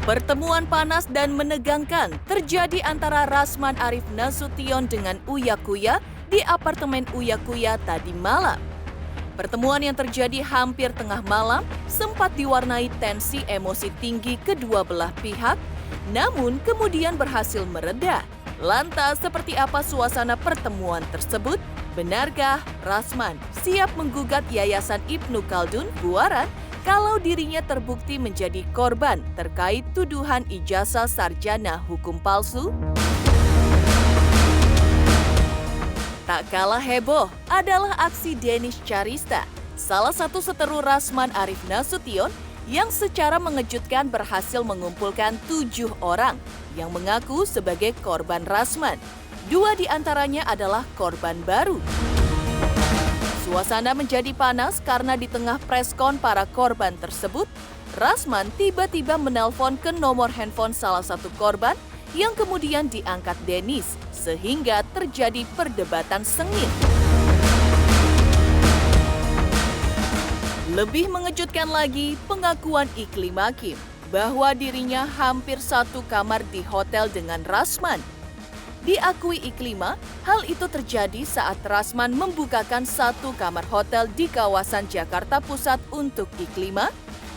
Pertemuan panas dan menegangkan terjadi antara Rasman Arif Nasution dengan Uya Kuya di apartemen Uya Kuya tadi malam. Pertemuan yang terjadi hampir tengah malam sempat diwarnai tensi emosi tinggi kedua belah pihak, namun kemudian berhasil mereda. Lantas, seperti apa suasana pertemuan tersebut? Benarkah Rasman siap menggugat Yayasan Ibnu Khaldun Buaran kalau dirinya terbukti menjadi korban terkait tuduhan ijazah sarjana hukum palsu? Tak kalah heboh adalah aksi Denis Charista, salah satu seteru Rasman Arif Nasution yang secara mengejutkan berhasil mengumpulkan 7 orang yang mengaku sebagai korban Rasman. 2 di antaranya adalah korban baru. Suasana menjadi panas karena di tengah preskon para korban tersebut, Rasman tiba-tiba menelpon ke nomor handphone salah satu korban yang kemudian diangkat Denis, sehingga terjadi perdebatan sengit. Lebih mengejutkan lagi pengakuan Iklim Hakim bahwa dirinya hampir satu kamar di hotel dengan Rasman. Diakui Iklima, hal itu terjadi saat Rasman membukakan satu kamar hotel di kawasan Jakarta Pusat untuk Iklima.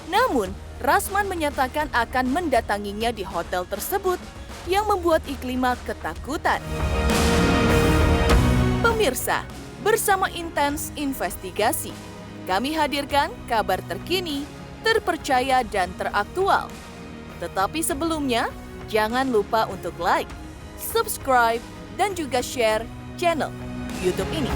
Namun, Rasman menyatakan akan mendatanginya di hotel tersebut yang membuat Iklima ketakutan. Pemirsa, bersama Intens Investigasi, kami hadirkan kabar terkini, terpercaya dan teraktual. Tetapi sebelumnya, jangan lupa untuk like, subscribe, dan juga share channel YouTube ini.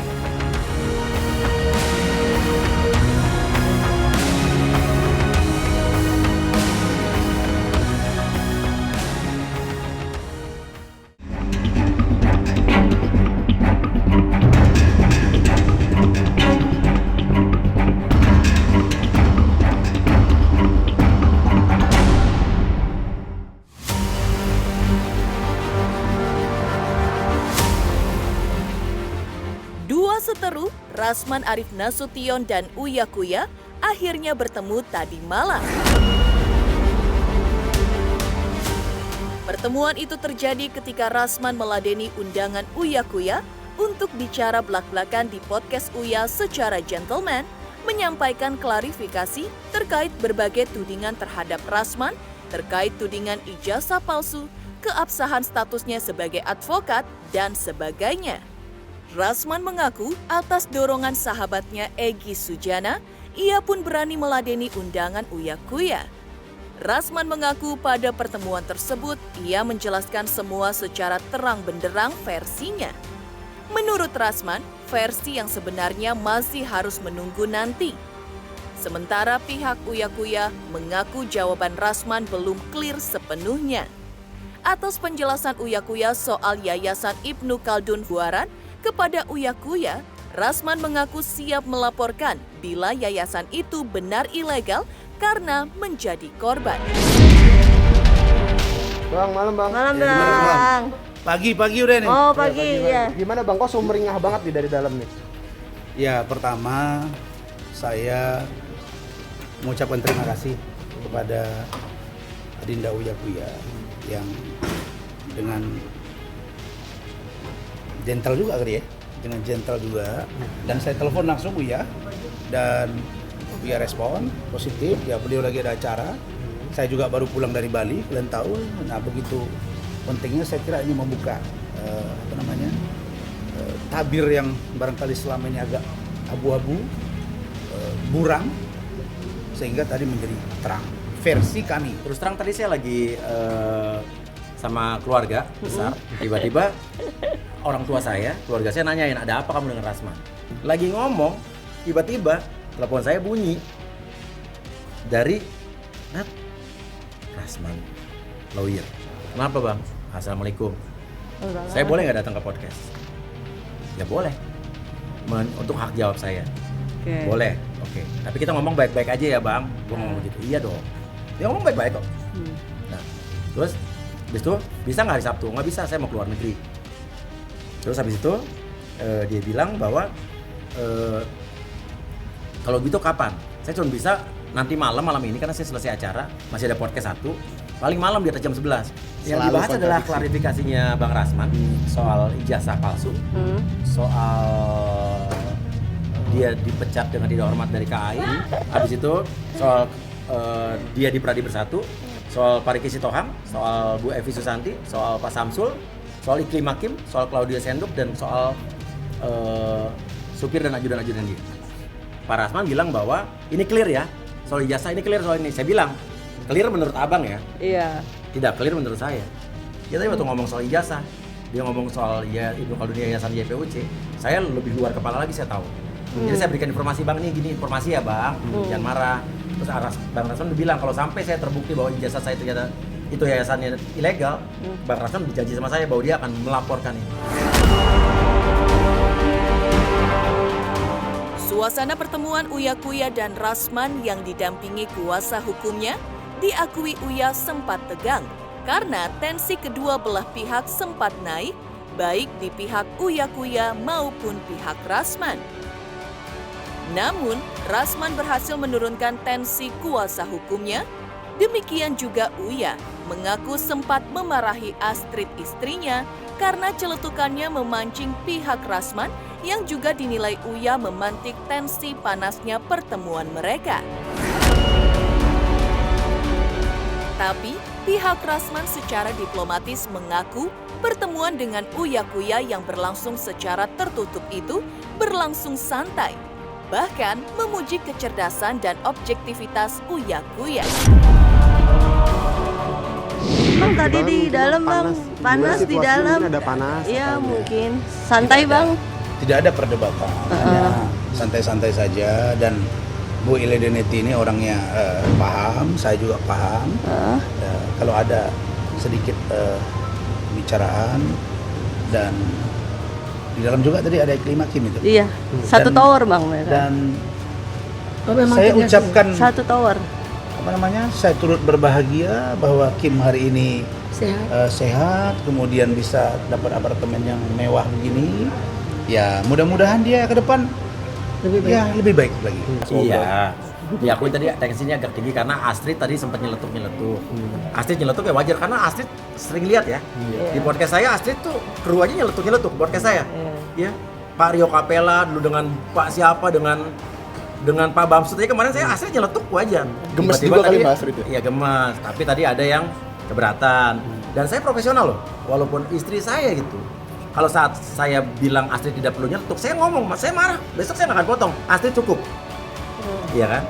Dua seteru, Rasman Arif Nasution dan Uya Kuya, akhirnya bertemu tadi malam. Pertemuan itu terjadi ketika Rasman meladeni undangan Uya Kuya untuk bicara belak-belakan di podcast Uya secara gentleman, menyampaikan klarifikasi terkait berbagai tudingan terhadap Rasman, terkait tudingan ijazah palsu, keabsahan statusnya sebagai advokat, dan sebagainya. Rasman mengaku atas dorongan sahabatnya Egy Sujana, ia pun berani meladeni undangan Uya Kuya. Rasman mengaku pada pertemuan tersebut, ia menjelaskan semua secara terang benderang versinya. Menurut Rasman, versi yang sebenarnya masih harus menunggu nanti. Sementara pihak Uya Kuya mengaku jawaban Rasman belum clear sepenuhnya. Atas penjelasan Uya Kuya soal Yayasan Ibnu Khaldun Buaran, kepada Uya Kuya, Rasman mengaku siap melaporkan bila yayasan itu benar ilegal karena menjadi korban. Bang, malam bang. Malam Ya, bang. Pagi udah nih. Oh pagi ya. Gimana bang, kok sumringah banget nih dari dalam nih? Ya, pertama saya mengucapkan terima kasih kepada Adinda Uya Kuya yang dengan gentle juga kali ya, dengan gentle juga. Dan saya telepon langsung Uya dan Uya respon positif. Ya, beliau lagi ada acara. Saya juga baru pulang dari Bali, kalian tahu. Nah, begitu pentingnya saya kira ini membuka tabir yang barangkali selama ini agak abu-abu, buram, sehingga tadi menjadi terang versi kami. Terus terang tadi saya lagi sama keluarga besar, tiba-tiba orang tua saya, keluarga saya nanyain, ada apa kamu dengan Rasman? Lagi ngomong, tiba-tiba telepon saya bunyi dari Nat, Rasman, lawyer. Kenapa bang? Assalamualaikum. Saya boleh nggak datang ke podcast? Ya boleh. Untuk hak jawab saya. Okay. Boleh. Oke. Tapi kita ngomong baik-baik aja ya bang. Gue ngomong gitu. Iya dong. Dia ngomong baik-baik kok. Nah, terus habis itu bisa nggak hari Sabtu? Nggak bisa. Saya mau keluar negeri. Terus habis itu dia bilang bahwa kalau gitu kapan? Saya cuma bisa nanti malam ini karena saya selesai acara, masih ada podcast satu. Paling malam di atas jam 11. Yang Selalu dibahas adalah kontradiksi. klarifikasinya Bang Rasman soal ijazah palsu, soal dia dipecat dengan tidak hormat dari KAI, habis itu soal dia di Pradi Bersatu, soal Pariki Sitohang, soal Bu Evi Susanti, soal Pak Samsul, soal Iklim Hakim, soal Claudia Senduk, dan soal supir dan ajudan-ajudan dia. Pak Rasman bilang bahwa ini clear ya, soal ijazah ini clear soal ini. Saya bilang, clear menurut abang ya? Iya. Tidak clear menurut saya. Dia tadi waktu ngomong soal ijazah, dia ngomong soal ya Ibnu Khaldun Yayasan YPUC, saya lebih luar kepala lagi saya tahu. Jadi saya berikan informasi, Bang, nih gini informasi ya Bang, jangan marah. Terus Bang Rasman udah bilang kalau sampai saya terbukti bahwa ijazah saya ternyata itu yayasannya ilegal, Bang Rasman berjanji sama saya bahwa dia akan melaporkan ini. Suasana pertemuan Uya Kuya dan Rasman yang didampingi kuasa hukumnya diakui Uya sempat tegang karena tensi kedua belah pihak sempat naik, baik di pihak Uya Kuya maupun pihak Rasman. Namun, Rasman berhasil menurunkan tensi kuasa hukumnya. Demikian juga Uya mengaku sempat memarahi Astrid istrinya karena celetukannya memancing pihak Rasman yang juga dinilai Uya memantik tensi panasnya pertemuan mereka. Tapi, pihak Rasman secara diplomatis mengaku pertemuan dengan Uya Kuya yang berlangsung secara tertutup itu berlangsung santai, bahkan memuji kecerdasan dan objektivitas Uya Kuya. Bang tadi di dalam Bang, panas di dalam. Ada panas. Iya mungkin. Santai Bang. Tidak ada perdebatan, hanya santai-santai saja. Dan Bu Ile Deneti ini orangnya paham, saya juga paham. Kalau ada sedikit pembicaraan, dan di dalam juga tadi ada Iklim Hakim itu. Iya. Satu Dan- tower Bang mereka. Dan saya ucapkan Satu tower. saya turut berbahagia bahwa Kim hari ini sehat, kemudian bisa dapat apartemen yang mewah begini. Ya, mudah-mudahan dia ke depan lebih baik lagi. Iya. Diakui tadi tensinya agak tinggi karena Astrid tadi sempat nyeletuk. Astrid nyeletuk ya wajar karena Astrid sering lihat ya. Di podcast saya Astrid tuh kru aja nyeletuk podcast saya. Ya. Pak Rio Capella dulu dengan Pak siapa dengan Pak Bamsud tadi kemarin saya Astrid nyeletuk wajar. Gemes Tiba-tiba juga kali tadi- Mas Astrid ya? Iya gemes, tapi tadi ada yang keberatan. Dan saya profesional loh, walaupun istri saya gitu. Kalau saat saya bilang Astrid tidak perlu nyeletuk, saya ngomong, saya marah. Besok saya nggak akan potong. Astrid cukup. Iya kan?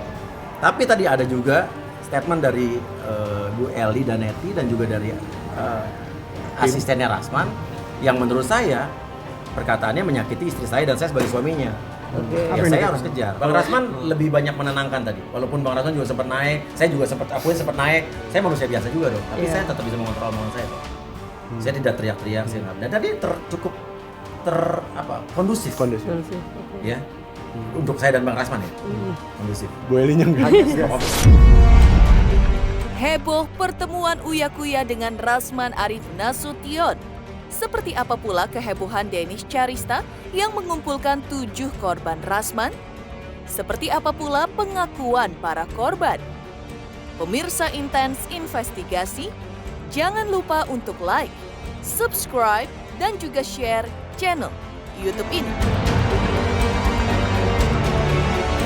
Tapi tadi ada juga statement dari Bu Eli Daneti dan juga dari asistennya Rasman yang menurut saya perkataannya menyakiti istri saya dan saya sebagai suaminya. Ya saya harus kejar. Bang Rasman lebih banyak menenangkan tadi. Walaupun Bang Rasman juga sempat naik, saya juga sempat akuin sempat naik. Saya manusia biasa juga dong. Tapi saya tetap bisa mengontrol omongan saya. Saya tidak teriak-teriak, saya nggak. Dan tadi cukup kondusif. Ya. Untuk saya dan Bang Rasman ya. Kondusif. Bu Elinya enggak. Heboh pertemuan Uya Kuya dengan Rasman Arif Nasution. Seperti apa pula kehebohan Denis Charista yang mengumpulkan 7 korban Rasman? Seperti apa pula pengakuan para korban? Pemirsa Intens Investigasi, jangan lupa untuk like, subscribe, dan juga share channel YouTube ini.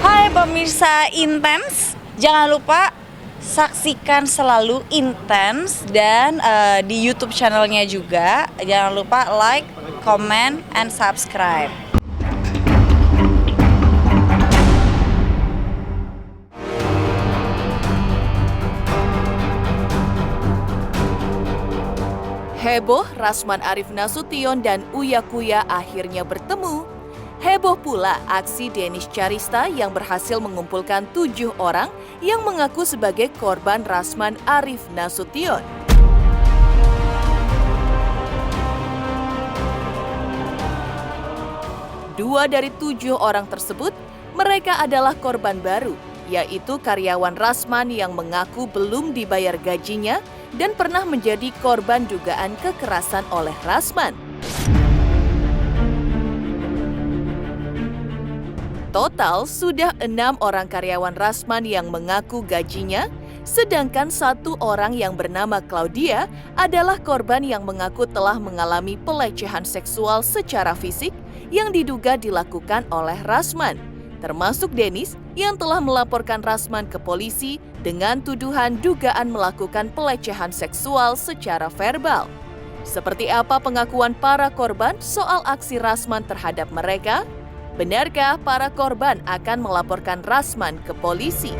Hai pemirsa Intens, jangan lupa saksikan selalu Intens dan di YouTube channelnya juga. Jangan lupa like, comment, and subscribe. Heboh Rasman Arif Nasution dan Uya Kuya akhirnya bertemu. Heboh pula aksi Denis Charista yang berhasil mengumpulkan 7 orang yang mengaku sebagai korban Rasman Arif Nasution. Dua dari 7 orang tersebut, mereka adalah korban baru, yaitu karyawan Rasman yang mengaku belum dibayar gajinya dan pernah menjadi korban dugaan kekerasan oleh Rasman. Total sudah 6 orang karyawan Rasman yang mengaku gajinya Sedangkan satu orang yang bernama Claudia adalah korban yang mengaku telah mengalami pelecehan seksual secara fisik yang diduga dilakukan oleh Rasman, termasuk Dennis yang telah melaporkan Rasman ke polisi dengan tuduhan dugaan melakukan pelecehan seksual secara verbal. Seperti apa pengakuan para korban soal aksi Rasman terhadap mereka? Benarkah para korban akan melaporkan Rasman ke polisi?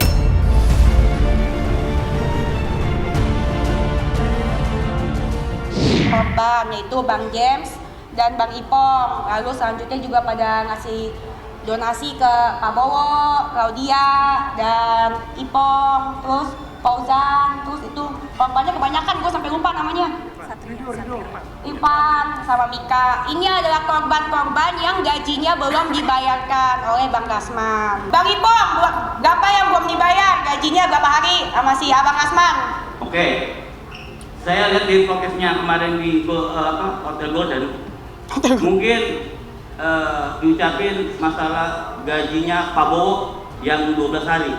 Korban yaitu Bang James dan Bang Ipong. Lalu selanjutnya juga pada ngasih donasi ke Pak Bowo, Claudia, dan Ipong, terus Fauzan, terus itu korbannya kebanyakan, gue sampai lupa namanya. Ipan sama Mika. Ini adalah korban-korban yang gajinya belum dibayarkan oleh Bang Rasman. Bang Ipong, berapa yang belum dibayar? Gajinya berapa hari sama si Abang Rasman? Oke. Saya lihat di prokesnya kemarin di Hotel Golden, mungkin diucapin masalah gajinya Pak Bowo yang 12 hari.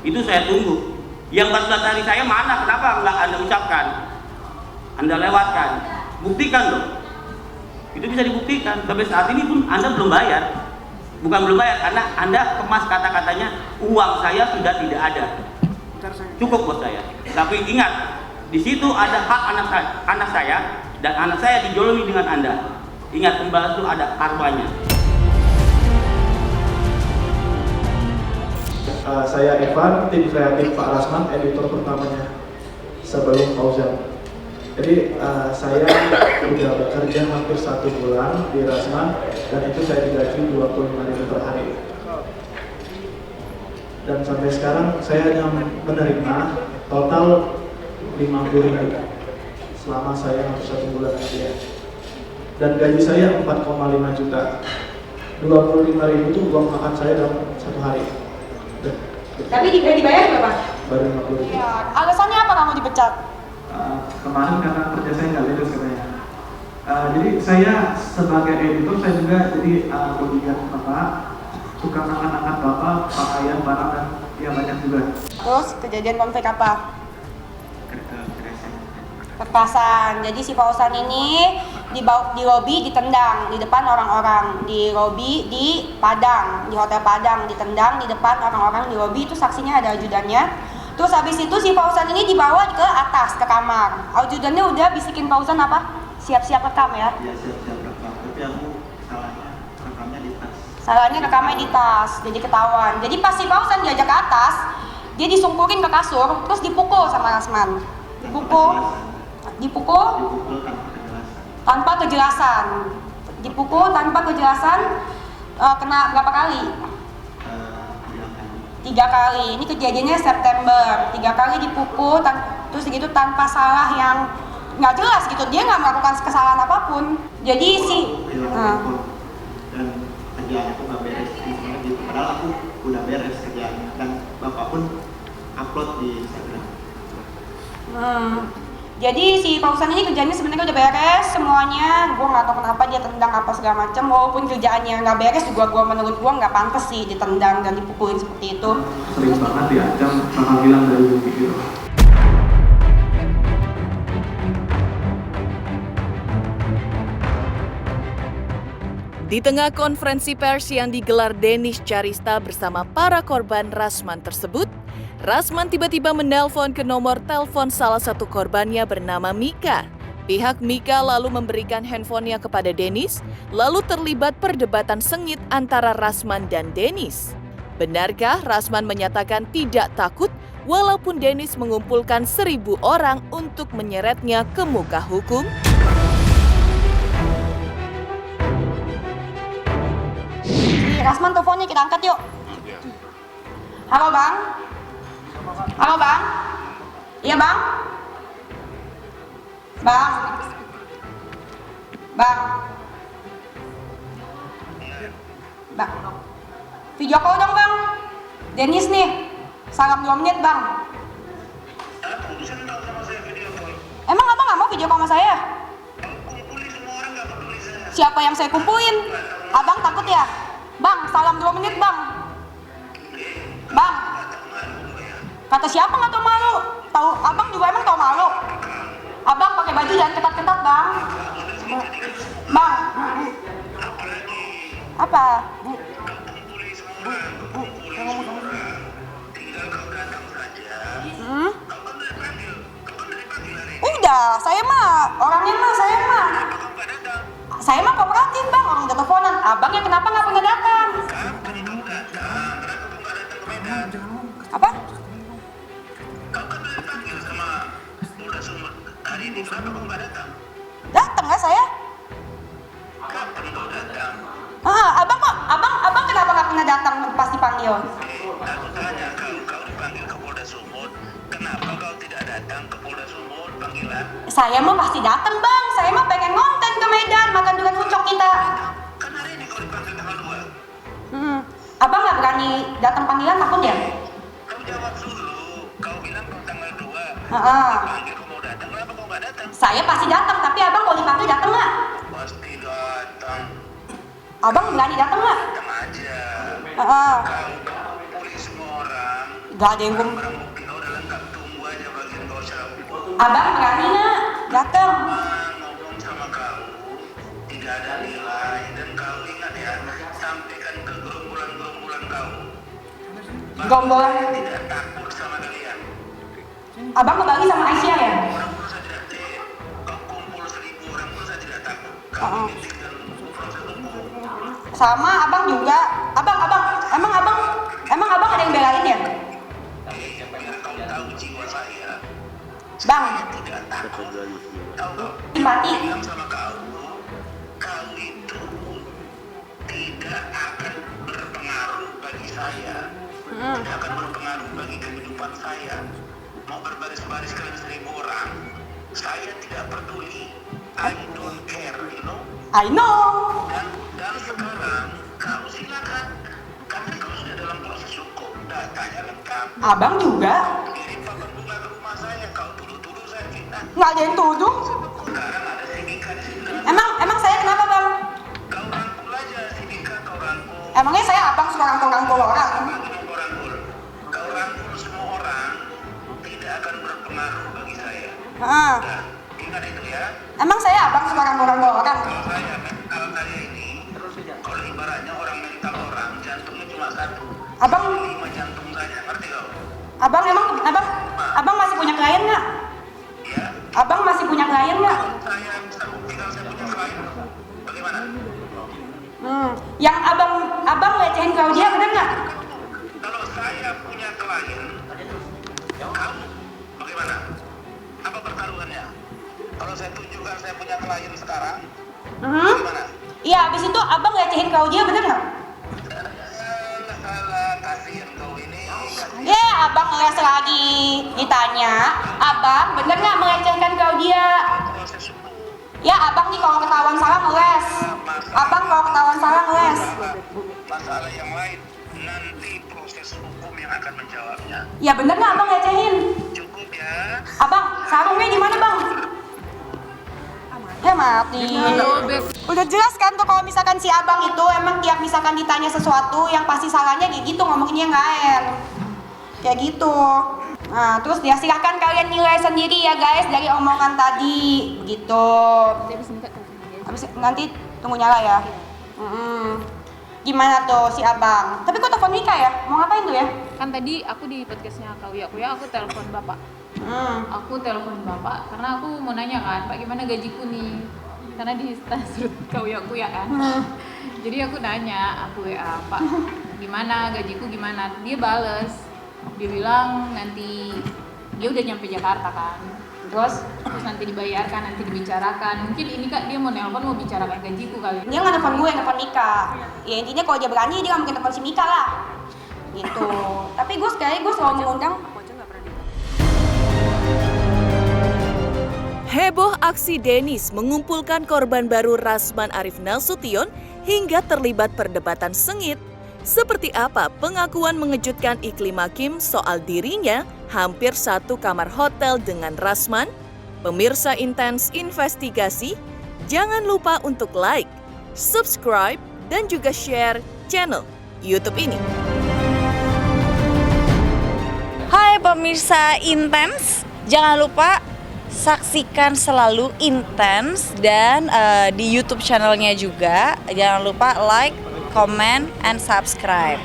Itu saya tunggu. Yang 14 hari saya mana? Kenapa nggak Anda ucapkan? Anda lewatkan. Buktikan loh. Itu bisa dibuktikan. Sampai saat ini pun Anda belum bayar. Bukan belum bayar, karena Anda kemas kata-katanya, uang saya sudah tidak ada. Cukup buat saya. Tapi ingat, di situ ada hak anak saya dan anak saya dijolimi dengan Anda. Ingat, pembalas itu ada karmanya. Saya Evan, tim kreatif Pak Rasman, editor pertamanya sebelum Fauzan. Jadi saya sudah bekerja hampir 1 bulan di Rasman dan itu saya digaji 25.000 per hari. Dan sampai sekarang saya hanya menerima total 50.000 selama saya hampir 1 bulan aja. Dan gaji saya 4,5 juta. 25.000 itu uang makan saya dalam 1 hari. Tapi dibayar berapa? Baru 50.000. Ya, alasannya apa kamu dipecat? Kemarin karena kerja saya nggak lulus katanya. Jadi saya sebagai editor saya juga jadi bodyguard bapak, suka angkat-angkat bapak, pakaian, barang dan ya banyak juga. Terus kejadian konflik apa? Kekerasan. Jadi si Fauzan ini di lobi ditendang di depan orang-orang, di lobi di Padang, di Hotel Padang ditendang di depan orang-orang di lobi, itu saksinya ada ajudannya. Terus habis itu si Fauzan ini dibawa ke atas ke kamar. Ajudannya udah bisikin Fauzan apa? Siap-siap rekam ya? Iya siap-siap rekam, tapi aku salahnya rekamnya di tas. Salahnya rekamnya di tas, jadi ketahuan. Jadi pas si Fauzan diajak ke atas, dia disungkurin ke kasur, terus dipukul sama Rasman. Dipukul tanpa kejelasan. Dipukul tanpa kejelasan, kena berapa kali? 3 kali. Ini kejadiannya September. 3 kali dipukul, terus gitu tanpa salah yang nggak jelas gitu. Dia nggak melakukan kesalahan apapun. Jadi dan kerjaan aku nggak beres gitu. Padahal aku udah beres kerjaannya dan bapak pun upload di Instagram. Jadi si Fauzan ini kerjanya sebenarnya udah beres semuanya. Gue nggak tahu kenapa dia tendang apa segala macam. Walaupun kerjaannya nggak beres juga, menurut gue nggak pantas sih ditendang dan dipukulin seperti itu. Sering banget diancam, bakal bilang dari video. Di tengah konferensi pers yang digelar Dennis Carista bersama para korban Rasman tersebut, Rasman tiba-tiba menelpon ke nomor telepon salah satu korbannya bernama Mika. Pihak Mika lalu memberikan handphonenya kepada Dennis, lalu terlibat perdebatan sengit antara Rasman dan Dennis. Benarkah Rasman menyatakan tidak takut walaupun Dennis mengumpulkan 1.000 orang untuk menyeretnya ke muka hukum? Rasman teleponnya kita angkat yuk. Halo Bang. Halo Bang. Iya Bang. Bang. Bang. Video call dong Bang. Dennis nih. Salam 2 menit Bang. Emang Abang nggak mau video call sama saya? Siapa yang saya kumpulin? Abang takut ya? Bang, salam 2 menit Bang. Bang. Kata siapa nggak tahu malu? Tahu abang juga emang tahu malu? Abang pakai baju jangan ketat-ketat bang. Bang. Apa? Udah, saya mah kooperatif bang, orang udah teleponan. Abangnya kenapa nggak pernah datang? Apa? Datang nggak saya? Abang kenapa nggak pernah datang pas dipanggil? Saya mah pasti datang bang, saya mah pengen ngonten ke Medan, makan durian pucok kita. Abang nggak berani datang panggilan takut ya? Saya pasti datang, tapi abang kalau dipanggil datang nggak? Pasti datang. Abang berani datang nggak? Datang aja. Kalau kumpulin semua orang, Gak ada yang barang bukti kau udah lengkap, tunggu aja bagian kau serap. Abang berani nggak datang? Ngomong sama kau, tidak ada nilai dan kau ingat ya, sampaikan ke gerombolan kau. Gerombolan? Tidak takut sama kalian. Abang kebagi sama Aisyah ya? Orang pun saya tidak takut. Kau kumpul 1.000 orang pun saya tidak takut. Kau ini tinggal proses hukum. Sama abang juga. Emang abang ada yang belain ya? Kau tahu jiwa saya. Bang, Tidak takut. Tahu simpati. bilang sama kau itu tidak akan berpengaruh bagi saya, tidak akan berpengaruh bagi kehidupan saya. Mau berbaris-baris kalian 1.000 orang, saya tidak peduli. I don't care, you know. I know. Dan sekarang kau silakan, karena kau sudah dalam proses hukum, datanya lengkap. Abang juga. Kirim papan bunga ke rumah saya, kau tuduh-tuduh saya fitnah. Nggak ada yang tuduh. Sekarang ada Sidika di sini. Emang saya kenapa bang? Kau rangkul aja Sidika, kau rangkul. Emangnya saya abang suka rangkul-rangkul orang? Kau rangkul semua orang, tidak akan berpengaruh bagi saya. Heeh. Nah, ingat itu ya. Emang saya abang suka rangkul-rangkul orang? Kalau saya mental saya ini, kalau ibaratnya orang mental orang, jantungnya cuma satu. Abang, 5 jantung saja, ngerti kau? abang masih punya klien nggak? Ya. Abang masih punya klien nggak? Saya bisa buktikan saya punya klien. Bagaimana? Yang abang lecehin Claudia bener nggak? Kalau saya punya klien, kamu bagaimana? Apa pertaruhannya? Kalau saya tunjukkan saya punya klien sekarang, bagaimana? Iya, abis itu abang lecehin Claudia bener nggak? Salah, kasihan kau ini. Ya, abang ngeles lagi. Ditanya, abang bener nggak melecehkan Claudia? Proses hukum. Ya, abang nih kalau ketahuan salah ngeles. Abang kalau ketahuan salah ngeles. Masalah yang lain, nanti proses hukum yang akan menjawabnya. Ya bener nggak abang lecehin? Cukup ya. Abang, sarungnya di mana bang? Mati. Udah jelas kan tuh kalau misalkan si abang itu emang tiap misalkan ditanya sesuatu yang pasti salahnya kayak gitu, ngomonginnya ngaer. Kayak gitu. Nah, terus ya silahkan kalian nilai sendiri ya guys dari omongan tadi. Begitu. Habis nanti tunggu nyala ya. Gimana tuh si abang? Tapi kok telepon Mika ya? Mau ngapain tuh ya? Kan tadi aku di podcastnya Kak Uya, aku telepon bapak. Aku telepon bapak karena aku mau nanya kan, Pak gimana gajiku nih? Karena di stasiun Kak Uya kan. Jadi aku nanya, aku WA, Pak gimana gajiku gimana? Dia bales, dia bilang nanti dia udah nyampe Jakarta kan. Terus nanti dibayarkan, nanti dibicarakan. Mungkin ini Kak dia mau nelpon mau bicarakan gajiku kali. Dia nggak nelfon gue, nelfon Mika. Ya intinya kalau dia berani dia nggak mungkin nelfon si Mika lah. Gitu. Tapi gue selalu mengundang. Heboh aksi Denis mengumpulkan korban baru Rasman Arif Nasution hingga terlibat perdebatan sengit. Seperti apa pengakuan mengejutkan Iklim Hakim soal dirinya hampir satu kamar hotel dengan Rasman? Pemirsa Intens Investigasi, jangan lupa untuk like, subscribe, dan juga share channel YouTube ini. Hai pemirsa pemirsa Intens, jangan lupa saksikan selalu Intens dan di YouTube channelnya juga. Jangan lupa like, comment, and subscribe.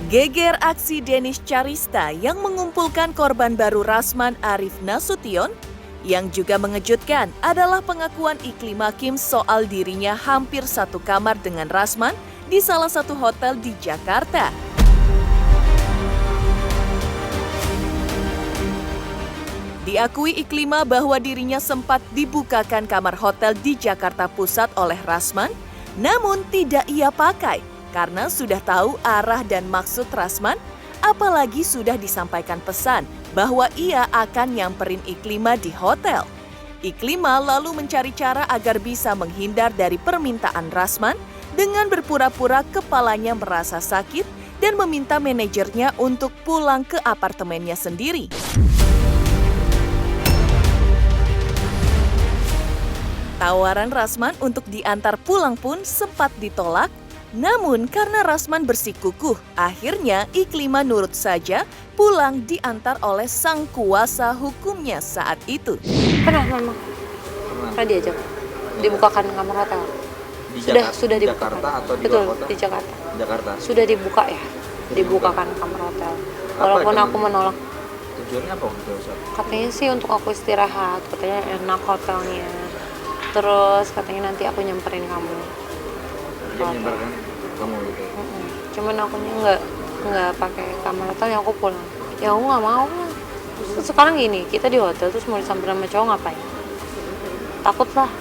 Geger aksi Denis Charista yang mengumpulkan korban baru Rasman Arif Nasution. Yang juga mengejutkan adalah pengakuan Iklim Hakim soal dirinya hampir satu kamar dengan Rasman di salah satu hotel di Jakarta. Diakui Iklima bahwa dirinya sempat dibukakan kamar hotel di Jakarta Pusat oleh Rasman, namun tidak ia pakai karena sudah tahu arah dan maksud Rasman, apalagi sudah disampaikan pesan bahwa ia akan nyamperin Iklima di hotel. Iklima lalu mencari cara agar bisa menghindar dari permintaan Rasman dengan berpura-pura kepalanya merasa sakit dan meminta manajernya untuk pulang ke apartemennya sendiri. Tawaran Rasman untuk diantar pulang pun sempat ditolak. Namun karena Rasman bersikukuh, akhirnya Iklima nurut saja pulang diantar oleh sang kuasa hukumnya saat itu. Pernah memang. Pernah diajak. Dibukakan kamar hotel. Sudah dibukakan. Jakarta atau di Betul, luar kota? di Jakarta. Jakarta. Sudah dibuka ya. Dibukakan kamar hotel. Walaupun aku menolak. Tujuannya apa untuk Ustaz? Katanya sih untuk aku istirahat, katanya enak hotelnya. Terus katanya nanti aku nyamperin kamu. Dia menyebarkan kamu gitu. Cuman akunya nggak pakai kamar hotel, aku pulang. Ya aku nggak mau lah. Sekarang gini, kita di hotel terus mau disamperin sama cowok ngapain? Takut lah.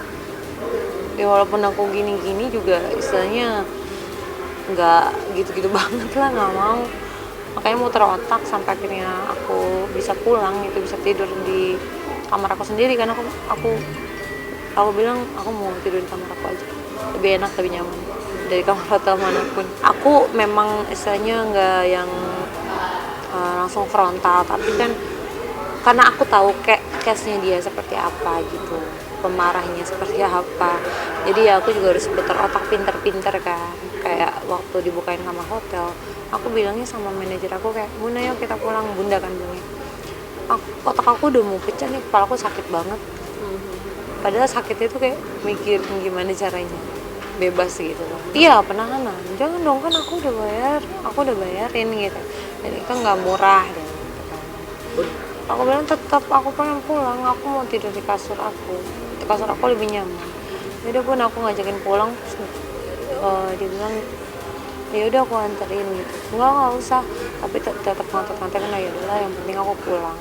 Ya walaupun aku gini-gini juga istilahnya nggak gitu-gitu banget lah, nggak mau. Makanya muter otak sampai akhirnya aku bisa pulang, itu bisa tidur di kamar aku sendiri karena aku bilang aku mau tidur di kamar aku aja. Lebih enak, lebih nyaman dari kamar hotel manapun. Aku memang istilahnya nggak yang langsung frontal, tapi kan karena aku tahu case-nya dia seperti apa gitu, pemarahnya seperti apa. Jadi ya aku juga harus putar otak pinter-pinter kan. Kayak waktu dibukain kamar hotel, aku bilangnya sama manajer aku kayak, Bunda yuk kita pulang. Bunda kan bilangnya, otak aku udah mau pecah nih, kepala aku sakit banget. Padahal sakitnya tuh kayak mikir gimana caranya bebas gitu loh. Iya, penahanan. Jangan dong, kan aku udah bayarin gitu. Jadi kan nggak murah deh. Gitu. Aku bilang tetap aku pengen pulang, aku mau tidur di kasur aku. Di kasur aku lebih nyaman. Yaudah pun aku ngajakin pulang, dia bilang ya udah aku anterin gitu. Nggak usah, tapi tetap nganter-nganter kan ya udah, yang penting aku pulang.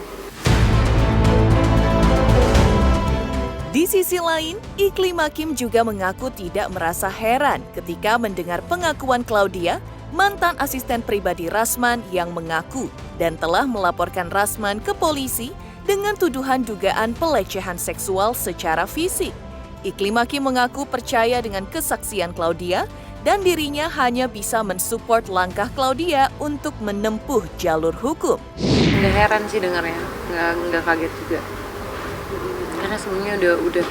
Di sisi lain, Iklim Hakim juga mengaku tidak merasa heran ketika mendengar pengakuan Claudia, mantan asisten pribadi Rasman yang mengaku dan telah melaporkan Rasman ke polisi dengan tuduhan dugaan pelecehan seksual secara fisik. Iklim Hakim mengaku percaya dengan kesaksian Claudia dan dirinya hanya bisa mensupport langkah Claudia untuk menempuh jalur hukum. Nggak heran sih dengarnya, nggak kaget juga. Karena sebelumnya udah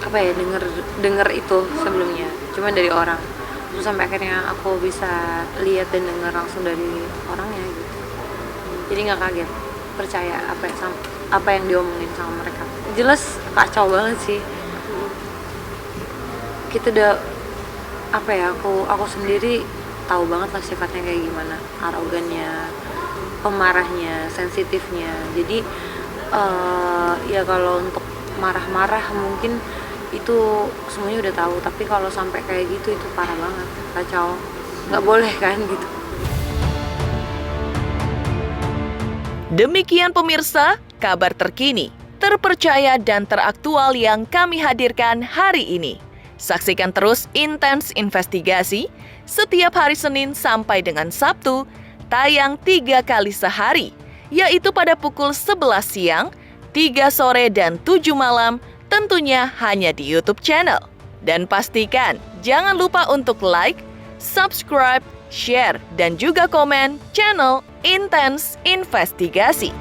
apa ya, denger itu sebelumnya cuma dari orang, terus sampai akhirnya aku bisa lihat dan dengar langsung dari orangnya gitu. Jadi nggak kaget, percaya apa yang diomongin sama mereka. Jelas kacau banget sih. Kita udah apa ya, aku sendiri tahu banget lah sifatnya kayak gimana, arogannya, pemarahnya, sensitifnya. Jadi ya kalau untuk marah-marah mungkin itu semuanya udah tahu, tapi kalau sampai kayak gitu itu parah banget, kacau, nggak boleh kan gitu. Demikian pemirsa, kabar terkini, terpercaya dan teraktual yang kami hadirkan hari ini. Saksikan terus Intens Investigasi setiap hari Senin sampai dengan Sabtu, tayang 3 kali sehari, yaitu pada pukul 11 siang, 3 sore, dan 7 malam, tentunya hanya di YouTube channel. Dan pastikan jangan lupa untuk like, subscribe, share, dan juga komen channel Intens Investigasi.